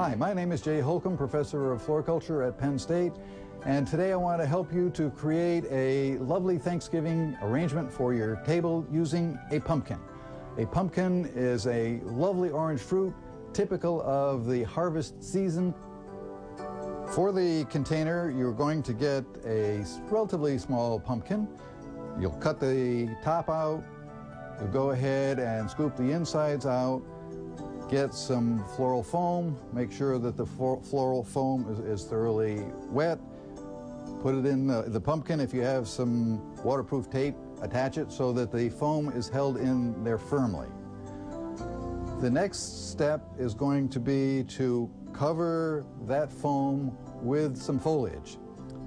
Hi, my name is Jay Holcomb, Professor of Floriculture at Penn State, and today I want to help you to create a lovely Thanksgiving arrangement for your table using a pumpkin. A pumpkin is a lovely orange fruit, typical of the harvest season. For the container, you're going to get a relatively small pumpkin. You'll cut the top out, you'll go ahead and scoop the insides out, get some floral foam, make sure that the floral foam is thoroughly wet, put it in the pumpkin. If you have some waterproof tape, attach it so that the foam is held in there firmly. The next step is going to be to cover that foam with some foliage.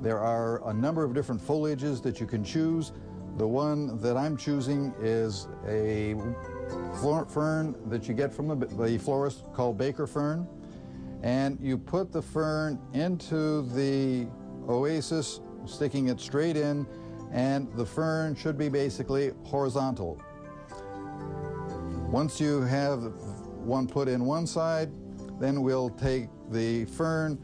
There are a number of different foliages that you can choose. The one that I'm choosing is a fern that you get from the florist called baker fern, and you put the fern into the oasis, sticking it straight in, and the fern should be basically horizontal. Once you have one put in one side, then we'll take the fern,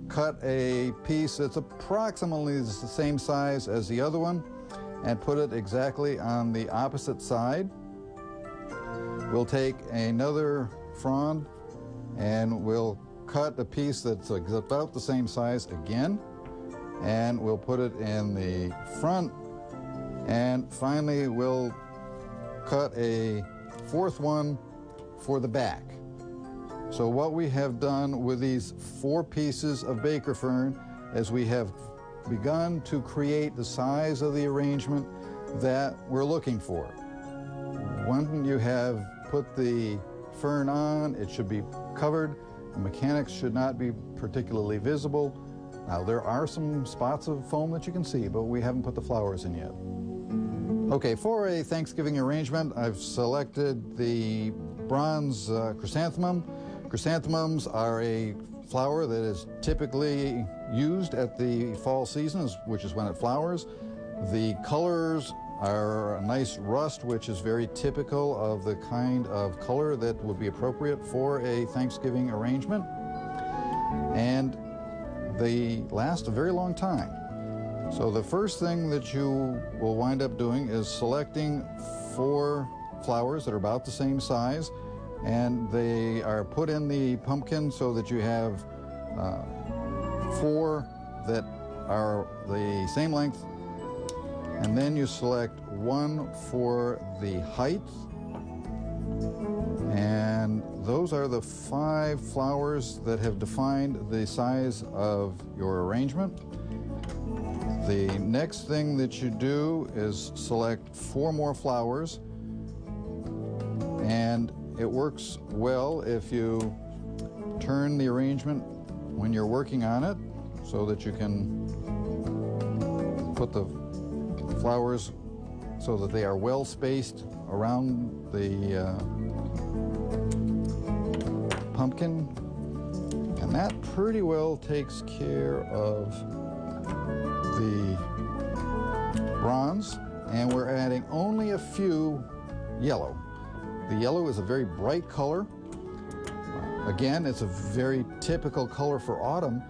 cut a piece that's approximately the same size as the other one, and put it exactly on the opposite side. We'll take another frond and we'll cut a piece that's about the same size again, and we'll put it in the front, and finally we'll cut a fourth one for the back. So what we have done with these 4 pieces of baker fern is we have begun to create the size of the arrangement that we're looking for. When you have put the fern on, it should be covered. The mechanics should not be particularly visible. Now, there are some spots of foam that you can see, but we haven't put the flowers in yet. Okay, for a Thanksgiving arrangement, I've selected the bronze chrysanthemum. Chrysanthemums are a flower that is typically used at the fall season, which is when it flowers. The colors are a nice rust, which is very typical of the kind of color that would be appropriate for a Thanksgiving arrangement. And they last a very long time. So the first thing that you will wind up doing is selecting 4 flowers that are about the same size, and they are put in the pumpkin so that you have 4 that are the same length, and then you select 1 for the height, and those are the 5 flowers that have defined the size of your arrangement. The next thing that you do is select 4 more flowers, and it works well if you turn the arrangement when you're working on it so that you can put the flowers so that they are well spaced around the pumpkin, and that pretty well takes care of the bronze, and we're adding only a few yellow. The yellow is a very bright color. Again, it's a very typical color for autumn,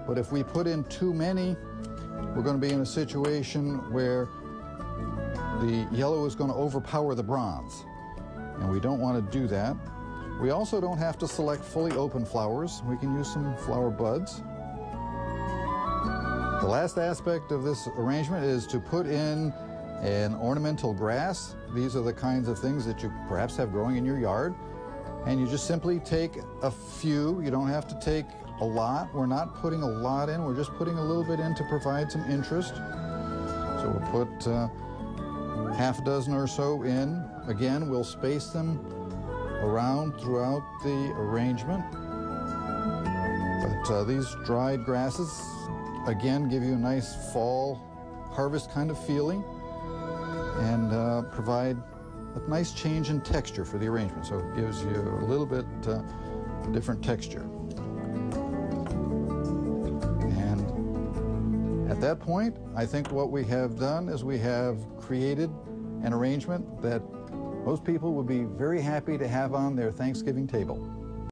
but if we put in too many, we're going to be in a situation where the yellow is going to overpower the bronze, and we don't want to do that. We also don't have to select fully open flowers. We can use some flower buds. The last aspect of this arrangement is to put in an ornamental grass. These are the kinds of things that you perhaps have growing in your yard, and you just simply take a few. You don't have to take a lot. We're not putting a lot in. We're just putting a little bit in to provide some interest. So we'll put half a dozen or so in. Again, we'll space them around throughout the arrangement. But these dried grasses, again, give you a nice fall harvest kind of feeling, and provide a nice change in texture for the arrangement. So it gives you a little bit different texture. And at that point, I think what we have done is we have created an arrangement that most people would be very happy to have on their Thanksgiving table.